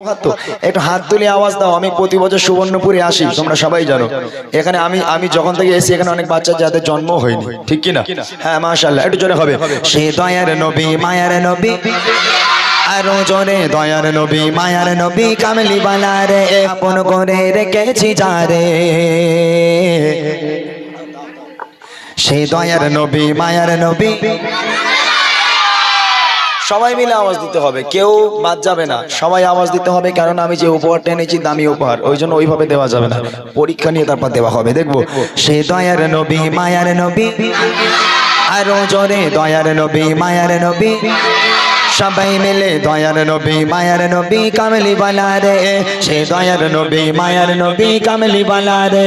একটু হাত তুলে আওয়াজ দাও। আমি প্রতি বছর সুবর্ণপুরে আসি, তোমরা সবাই জানো। এখানে আমি যখন থেকে এসেছি এখানে অনেক বাচ্চা যাদের জন্ম হয়নি, ঠিক কি না? হ্যাঁ মাশাআল্লাহ, একটু জোরে হবে। সে দয়ার নবী মায়ার নবী, আরো জোরে দয়ার নবী মায়ার নবী, কামলি বালা রে আপন করে রেখেছি যারে। সে দয়ার নবী মায়ার নবী, সবাই মিলে আওয়াজ দিতে হবে, কেউ বাদ যাবে না, সবাই আওয়াজ দিতে হবে। কারণ আমি যে উপহারটা এনেছি দামি উপহার, ওই জন্য ওইভাবে দেওয়া যাবে না, পরীক্ষা নিয়ে তারপর দেওয়া হবে। দেখবো সে দয়ার নবী মায়ার নবী, আরো জোরে দয়ার নবী মায়ার নবী, সবাই মিলে দয়ার নবী মায়ার নবী, কামলি বালা রে। সে দয়ার নবী মায়ার নবী, কামলি বালা রে।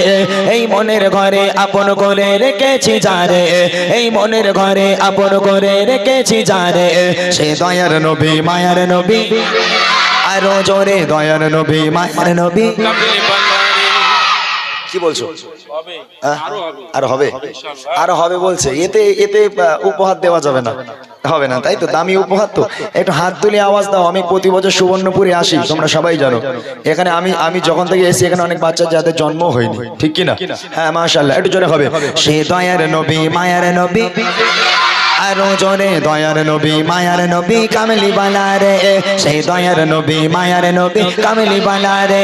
এই মনের ঘরে আপন করে রেখেছি যারে, এই মনের ঘরে আপন করে রেখেছি যারে। সে দয়ার নবী মায়ার নবী, আরো জোরে দয়ার নবী মায়ার নবী। কি বলছো? আর হবে, আরো হবে বলছে। এতে এতে উপহার দেওয়া যাবে না, হবে না, তাই তো? দামি উপহার তো। একটু হাত তুলে আওয়াজ দাও। আমি প্রতি বছর সুবর্ণপুরে আসি, তোমরা সবাই জানো। এখানে আমি যখন থেকে এসেছি এখানে অনেক বাচ্চা যাদের জন্ম হয়নি, ঠিক কি না? হ্যাঁ মাশাআল্লাহ, একটু জোরে হবে। সে দয়ার নবী মায়ার নবী, আরো জোরে দয়ার নবী মায়ার নবী, কামলি বালা রে। সেই দয়ার নবী মায়ার নবী, কামলি বালা রে।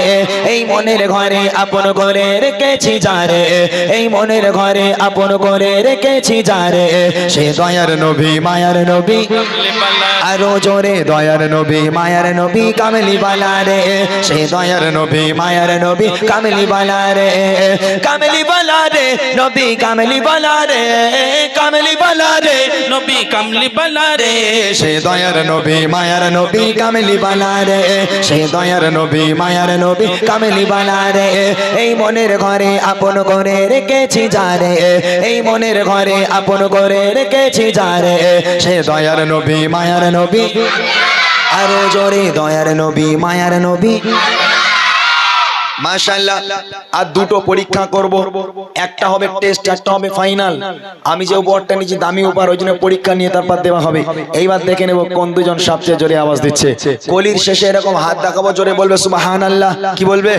এই মনের ঘরে আপন করে রেখেছি যারে, এই মনের ঘরে আপন করে রেখেছি যারে। সে দয়ার নবী মায়ার নবী, আরো জোরে দয়ার নবী মায়ার নবী, কামলি বালা রে। সে দয়ার নবী মায়ার নবী, কামলি বালা রে। কামলি বালা রে নবী, কামলি বালা রে, কামলি বালা রে নবী, কামলি বালা রে। সে দয়ার নবী মায়ার নবী, কামলি বালা রে। সে দয়ার নবী মায়ার নবী, কামলি বালা রে। এই মনের ঘরে আপন করে রেখেছি যারে, এই মনের ঘরে আপন করে রেখেছি যারে। সে দয়ার নবী মায়ার নবী, আরো জোরে দয়ার নবী মায়ার নবী। মাশাআল্লাহ। আর দুটো পরীক্ষা করব, একটা হবে টেস্ট, একটা হবে ফাইনাল। আমি যে উপহারটা নিয়েছি দামি উপহার, ওই জন্য পরীক্ষা নিয়ে তারপর দেওয়া হবে। এইবার দেখে নেব কোন দুজন সবচেয়ে জোরে আওয়াজ দিচ্ছে। কলির শেষে এরকম হাত দেখাবো, জোরে বলবে সুবহানাল্লাহ। কি বলবে?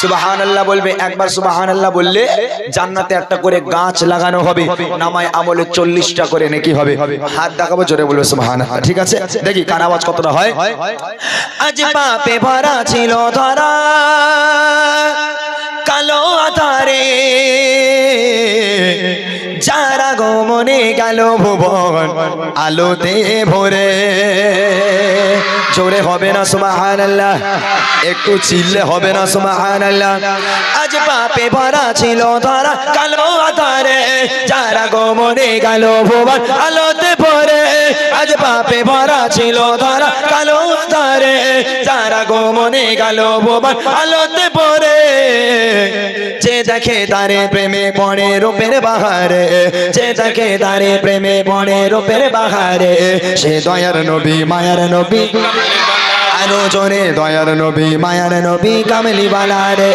সুবহানাল্লাহ বলবে। একবার সুবহানাল্লাহ বললে জান্নাতে একটা করে গাছ লাগানো হবে, নামায় আমলে 40টা করে নেকি হবে। হাত দেখাবো, জোরে বলবে সুবহানাল্লাহ। ঠিক আছে, দেখি কার আওয়াজ কতটা হয়। আজ পাপে ভরা ছিল ধরা, কালো আধারে যারা গমনে গেল ভুবন আলোতে ভরে। জোরে হবে না সুবহানাল্লাহ? একটু চিল্লে হবে না সুবহানাল্লাহ? আজ পাপে ভরা ছিল ধরা, কালো আধারে যারা গমনে গেল ভুবন আলোতে ভরে। আজ পাপে ভরা ছিল ধরা, কালো আধারে যারা গমনে গেল ভুবন আলোতে ভরে। যে দেখে তারে প্রেমে পড়ে রূপের বাহারে, যে দেখে তারে প্রেমে পড়ে রূপের বাহারে। সে দয়ার নবী মায়ার নবী, আরো জোরে দয়ার নবী মায়ার নবী, কামলি বালা রে।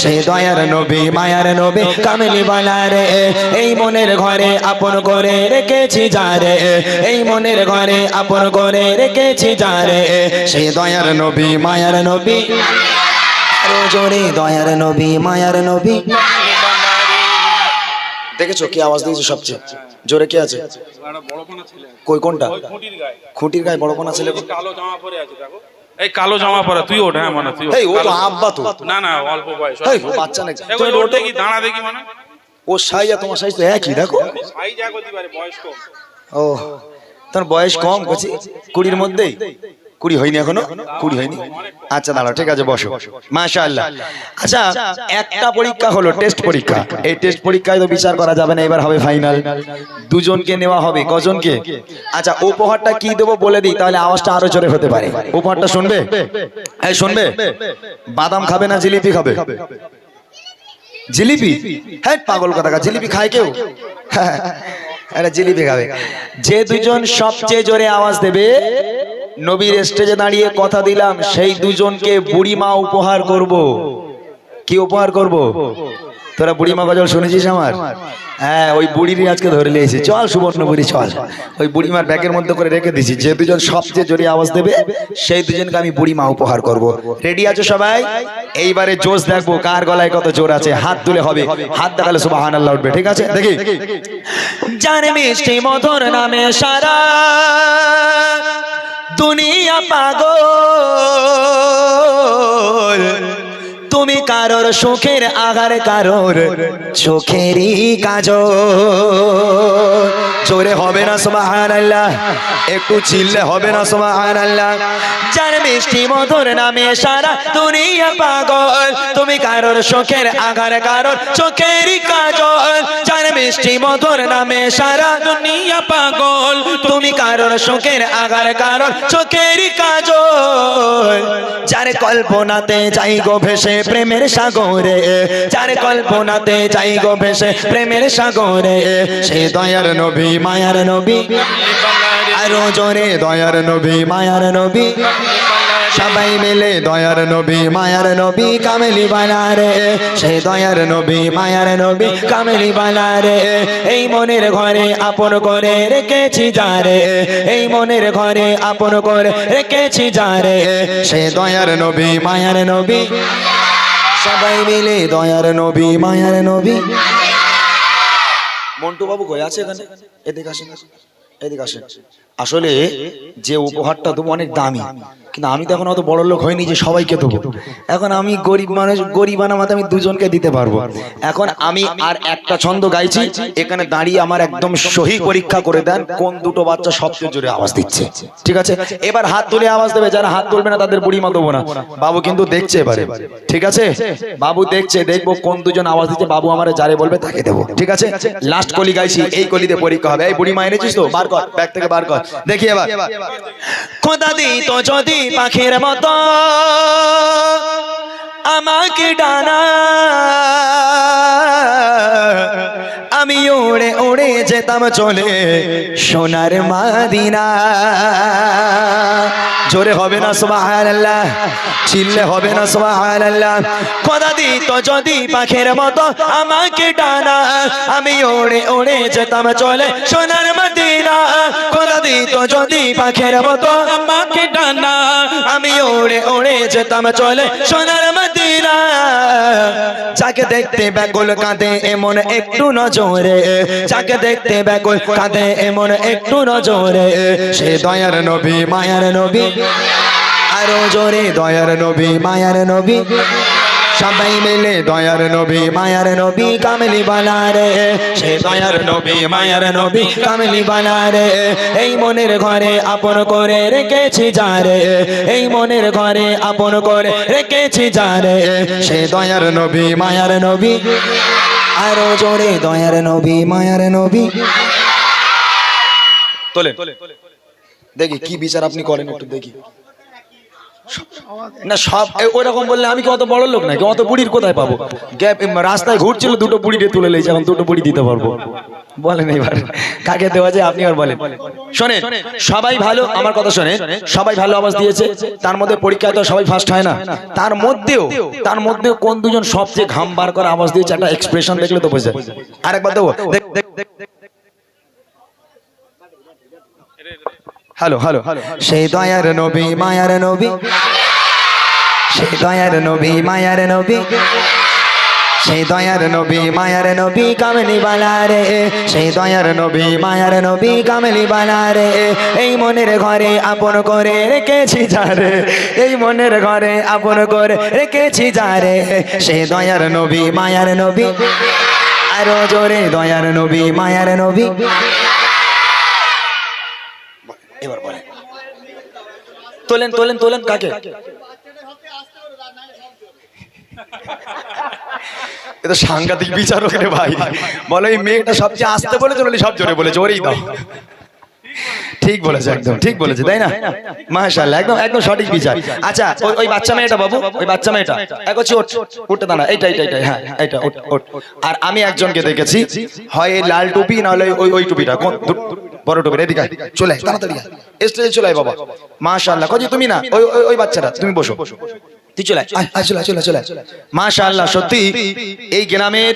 সে দয়ার নবী মায়ার নবী, কামলি বালা রে। এই মনের ঘরে আপন করে রেখেছি যারে, এই মনের ঘরে আপন করে রেখেছি যারে। সে দয়ার নবী মায়ার নবী, আরো জোরে দয়ার নবী মায়ার নবী। দেখেছো কি আওয়াজ দিয়েছে সবচেয়ে জোরে? কে আছে? কই কোনটা? খুঁটির গায়ে বড়পনা ছেলে, কালো জামা পরে আছে। দেখো এই কালো জামা পরে, তুই ওঠ। হ্যাঁ মানে তুই, এই ও তো আব্বা তো। না না অল্প বয়স, এই বাচ্চা নাকি? তুই ওঠে কি দাঁড়া দেখি মানে। ও সাইজ আর তোমার সাইজ তো একই, দেখো সাইজ এক হতে পারে, বয়স কম। ও তোর বয়স কম করছি, 20-র মধ্যেই। 20 হয়নি এখনো? 20 হয়নি? আচ্ছা দাঁড়াও, ঠিক আছে বসো। মাশাআল্লাহ। আচ্ছা, একটা পরীক্ষা হলো টেস্ট পরীক্ষা। এই টেস্ট পরীক্ষায় তো বিচার করা যাবে না, এবার হবে ফাইনাল। দুজনকে নেওয়া হবে। কজনকে? আচ্ছা উপহারটা কি দেবো বলে দিই, তাহলে আওয়াজটা আরো জোরে হতে পারে। উপহারটা শুনবে? এই শুনবে? বাদাম খাবে না জিলিপি খাবে? জিলিপি? হ্যাঁ পাগল কথা, জিলিপি খায় কেউ? আরে জিলিপি খাবে। যে দুজন সবচেয়ে জোরে আওয়াজ দেবে, নবীর স্টেজে দাঁড়িয়ে কথা দিলাম, সেই দুজনকে বুড়িমা উপহার করব। কি উপহার করব? তোরা বুড়িমা গজল শুনেছিস আমার? হ্যাঁ, ওই বুড়িরই আজকে ধরে নিয়েছি। চল সুবর্ণপুরি চল, ওই বুড়িমার ব্যাগের মধ্যে করে রেখে দিছি। যে দুজন সবচেয়ে জোরে আওয়াজ দেবে সেই দুজনকে আমি বুড়িমা উপহার করব। রেডি আছো সবাই? এইবারে জোশ দেখবো কার গলায় কত জোর আছে। হাত তুলে হবে, হাত দেখালে সুবহানাল্লাহ উঠবে। ঠিক আছে, দেখি। জানে মিষ্টি মধুর নামে সারা দুনিয়া পাগল, তুমি কারোর সুখের আগার কারোর চোখেরই কাজল। জোরে হবে না সুবহানাল্লাহ? একটু চিল্লে হবে না সুবহানাল্লাহ? যার মিষ্টি মধুর নামে সারা দুনিয়া পাগল, তুমি কারোর সুখের আগার কারোর চোখেরই কাজল। যার মিষ্টি মধুর নামে সারা দুনিয়া পাগল, তুমি কারোর সুখের আগার কারোর চোখেরই কাজল। যার কল্পনাতে যাই গো ভেসে প্রেমের সাগরে, যার কল্পনাতে যাই গো ভেসে প্রেমের সাগরে, সে দয়ার নবী মায়ার নবী, আরো জোরে দয়ার নবী মায়ার নবী। সবাই মিলে দয়ার নবী মায়ার নবী কামেলি বালা রে, সে দয়ার নবী মায়ার নবী কামেলি বালা রে। এই মনের ঘরে আপন করে রেখেছি যারে, এই মনের ঘরে আপন করে রেখেছি যারে, সে দয়ার নবী মায়ার নবী। সবাই মিলে দয়ার নবী মায়ার নবী। মন্টু বাবু কই আছে এখানে? এদিকে আসেন, এদিকে আসেন। আসলে যে উপহারটা দেবো অনেক দামি, কিন্তু আমি তো এখন অত বড় লোক হয়নি যে সবাইকে দেবো। এখন আমি গরিব মানুষ, গরিব আনামাতে আমি দুজনকে দিতে পারবো। এখন আমি আর একটা ছন্দ গাইছি, এখানে দাঁড়িয়ে আমার একদম সহি পরীক্ষা করে দেন কোন দুটো বাচ্চা সবচেয়ে জোরে আওয়াজ দিচ্ছে। ঠিক আছে, এবার হাত তুলে আওয়াজ দেবে। যারা হাত তুলবে না তাদের বুড়িমা দেবো না। বাবু কিন্তু দেখছে এবারে, ঠিক আছে? বাবু দেখছে, দেখবো কোন দুজন আওয়াজ দিচ্ছে। বাবু আমার যারে বলবে তাকে দেবো। ঠিক আছে, লাস্ট কলি গাইছি, এই কলিতে পরীক্ষা হবে। এই বুড়িমা এনেছিস তো? বার কর, ব্যাগ থেকে বার কর, দেখি এবার। খোদা দিত যদি পাখির মতো আমাকে ডানা, আমি উড়ে উড়ে যেতাম চলে সোনার মদিনা। জোরে হবে না সুবহানাল্লাহ? চিল্লে হবে না সুবহানাল্লাহ? খোদা দিত যদি পাখির মতো আমাকে ডানা, আমি উড়ে উড়ে যেতাম চলে সোনার মদিনা। খোদা দিত যদি পাখির মতো আমাকে ডানা, আমি উড়ে উড়ে যেতাম চলে সোনার মদিনা। যাকে দেখতে ব্যাকুল কাঁদে এমন একটু নজরে, যাকে দেখতে ব্যাকুল কাঁদে এমন একটু নজরে, সে দয়ার নবী মায়ার নবী। আরো জোরে দয়ার নবী মায়ার নবী। সবাই মিলে দয়ার নবী মায়ার নবী কামলি বালা রে, সে দয়ার নবী মায়ার নবী কামলি বালা রে। এই মনের ঘরে আপন করে রেখেছি যারে, এই মনের ঘরে আপন করে রেখেছি যারে, সে দয়ার নবী মায়ার নবী। আরো জোরে দয়ার নবী মায়ার নবী। তোলে দেখি কি বিচার আপনি করেন, একটু দেখি। না সব ওইরকম বললে আমি কি অত বড় লোক নাকি? অত বুড়ির কোথায় পাবো? গ্যাপ রাস্তায় ঘুরছিল, দুটো বুড়িতে তুলে লেগেছে, এখন দুটো বুড়ি দিতে পারবো। বলেন এবার কাকে দেওয়া যায়, আপনি আর বলেন। শোনেন সবাই ভালো, আমার কথা শোনেন, সবাই ভালো আওয়াজ দিয়েছে। তার মধ্যে পরীক্ষায় তো সবাই ফার্স্ট হয় না। তার মধ্যেও কোন দুজন সবচেয়ে ঘাম বার করে আওয়াজ দিয়েছে, একটা এক্সপ্রেশন দেখলে তো বোঝা। আরেকবার দেবো। Hello hello. সেই দয়ার নবী মায়ার নবী, সেই দয়ার নবী মায়ার নবী, সেই দয়ার নবী মায়ার নবী কামলি বালা রে, সেই দয়ার নবী মায়ার নবী কামলি বালা রে। এই মনের ঘরে আপন করে রেখেছি যারে, এই মনের ঘরে আপন করে রেখেছি যারে, সেই দয়ার নবী মায়ার নবী। আরো জোরে দয়ার নবী মায়ার নবী। এবার বলেন, তোলেন তোলেন তোলেন কাকে? এটা সাংঘাতিক বিচারক রে ভাই। বলো এই মেয়েটা সবচেয়ে আসতে বলেছে, বলে সব জোরে বলেছে, ওরেই দাও। ঠিক বলেছে, একদম ঠিক বলেছে, তাই না? মাশাআল্লাহ, একদম একদম সঠিক বিচার। আচ্ছা ওই বাচ্চা মেয়েটা বাবু, ওই বাচ্চা মেয়েটা এক হচ্ছে উঠতে দাঁড়া, এইটা এইটা এইটা, হ্যাঁ এইটা ওঠ। আর আমি একজনকে দেখেছি, হয় এই লাল টুপি না হলে ওই টুপিটা, বড় টুপি। এদিকে চলে তাড়াতাড়ি স্টেজে চলে বাবা। মাশাআল্লাহ। কজি তুমি না, ওই বাচ্চাটা, তুমি বসো। তুই চলে চলে মাশাআল্লাহ। সত্যি এই গ্রামের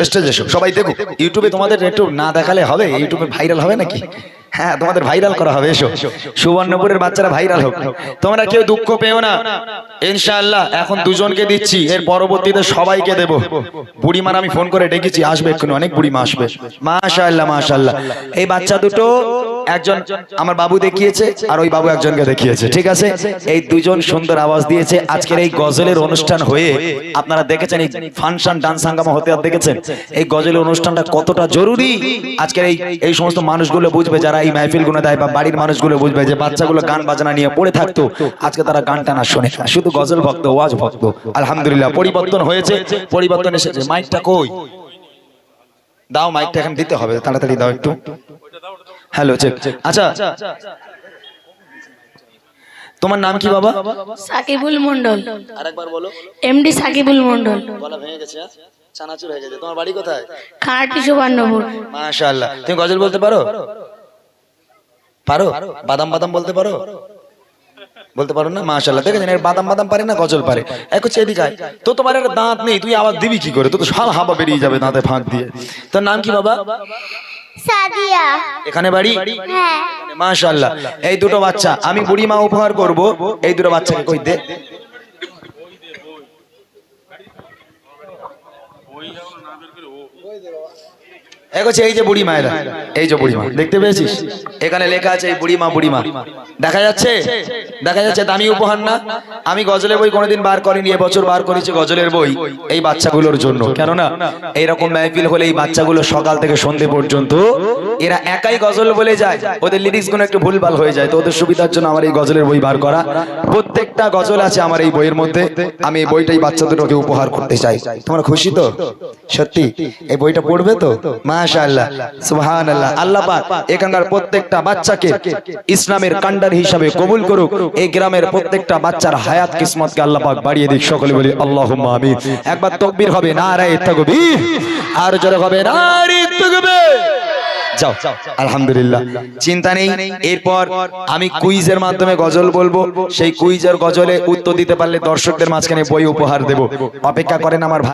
স্টেজে এসো সবাই দেখো। ইউটিউবে তোমাদের একটু না দেখালে হবে? ইউটিউবে ভাইরাল হবে নাকি? হ্যাঁ, তোমাদের ভাইরাল করা হবে। এসো, সুবর্ণপুরের বাচ্চারা ভাইরাল হোক। তোমরা কেউ দুঃখ পেও না, ইনশাআল্লাহ এখন দুজনকে দিচ্ছি, এর পরবর্তীতে সবাইকে দেব। বুড়িমার আমি ফোন করে ডেকেছি, আসবে এক্ষুনি, অনেক বুড়িমা আসবে। মাশাআল্লাহ মাশাআল্লাহ। এই বাচ্চা দুটো একজন আমার বাবু দেখিয়েছে আর ওই বাবু একজনকে দেখিয়েছে, ঠিক আছে? এই দুজন সুন্দর আওয়াজ দিয়েছে। আজকের এই গজলের অনুষ্ঠান হয়ে আপনারা দেখেছেন, এই ফাংশন ডান্স হাঙ্গামা হতে আর দেখেছেন এই গজলের অনুষ্ঠানটা কতটা জরুরি। আজকের এই সমস্ত মানুষগুলো বুঝবে, যারা এই মাহফিলগুলো দেয় বা বাড়ির মানুষগুলো বুঝবে যে বাচ্চাগুলো গান বাজনা নিয়ে পড়ে থাকতো, আজকে তারা গানটা না শোনে, শুধু গজল ভক্ত, ওয়াজ ভক্ত। আলহামদুলিল্লাহ, পরিবর্তন হয়েছে, পরিবর্তন এসেছে। মাইকটা কই? দাও মাইকটা, এখন দিতে হবে, তাড়াতাড়ি দাও একটু। Hello, check. আচ্ছা, তোমার নাম কি বাবা? সাকিবুল মন্ডল। আরেকবার বলো। এমডি সাকিবুল মন্ডল। গলা ভেঙে গেছে, চানাচুর হয়ে গেছে। তোমার বাড়ি কোথায়? খাঁটি সুবর্ণপুর। মাশাআল্লাহ। তুমি গজল বলতে পারো? পারো? বাদাম বাদাম বলতে পারো? বলতে পারো না? মাশাআল্লাহ। দেখেছেন, এর বাদাম বাদাম পারে না, গজল পারে। একটু এদিকে আয়। তো তোমার একটা দাঁত নেই, তুই আওয়াজ দিবি কি করে? তো সব হাওয়া বেরিয়ে যাবে দাঁতে ফাঁক দিয়ে। তোর নাম কি বাবা? সাদিয়া। এখানে বাড়ি? হ্যাঁ। মাশাআল্লাহ। এই দুটো বাচ্চা আমি বুড়িমা উপহার করব। এই দুটো বাচ্চাকে কই দে। এই যে বুড়ি মায়েরা, এই যে বুড়িমা দেখতে পেয়েছিস? এখানে লেখা আছে এই বুড়িমা, বুড়িমা দেখা যাচ্ছে? দেখা যাচ্ছে। দামি উপহার না? আমি গজলের বই কোনোদিন বার করিনি, এবছর বার করেছি গজলের বই এই বাচ্চাগুলোর জন্য। কেননা এইরকম মাহফিল হলে এই বাচ্চাগুলো সকাল থেকে সন্ধ্যে পর্যন্ত এরা একাই গজল বলে যায়, ওদের লিরিক্স গুলো একটু ভুলভাল হয়ে যায়, তো ওদের সুবিধার জন্য আমার এই গজলের বই বার করা। প্রত্যেকটা গজল আছে আমার এই বইয়ের মধ্যে। আমি এই বইটাই বাচ্চাদেরকে উপহার করতে চাই। তোমরা খুশি তো? সত্যি এই বইটা পড়বে তো? মাশাআল্লাহ, সুবহানাল্লাহ। আল্লাহ পাক এখানকার প্রত্যেকটা বাচ্চাকে ইসলামের কান্ডার হিসাবে কবুল করুক। এই গ্রামের প্রত্যেকটা বাচ্চার হায়াত কিসমতকে আল্লাহ পাক বাড়িয়ে দিক। সকলে বলি আল্লাহুম্মা আমিন। একবার তাকবীর হবে, নারায়ে তাকবীর, আর জোরে হবে নারায়ে তাকবীর। যাও, আলহামদুলিল্লাহ, চিন্তা নেই। এরপর আমি কুইজের মাধ্যমে গজল বলবো, সেই কুইজের গজলে উত্তর দিতে পারলে দর্শকদের মাঝখানে বই উপহার দেব। অপেক্ষা করেন আমার ভাই।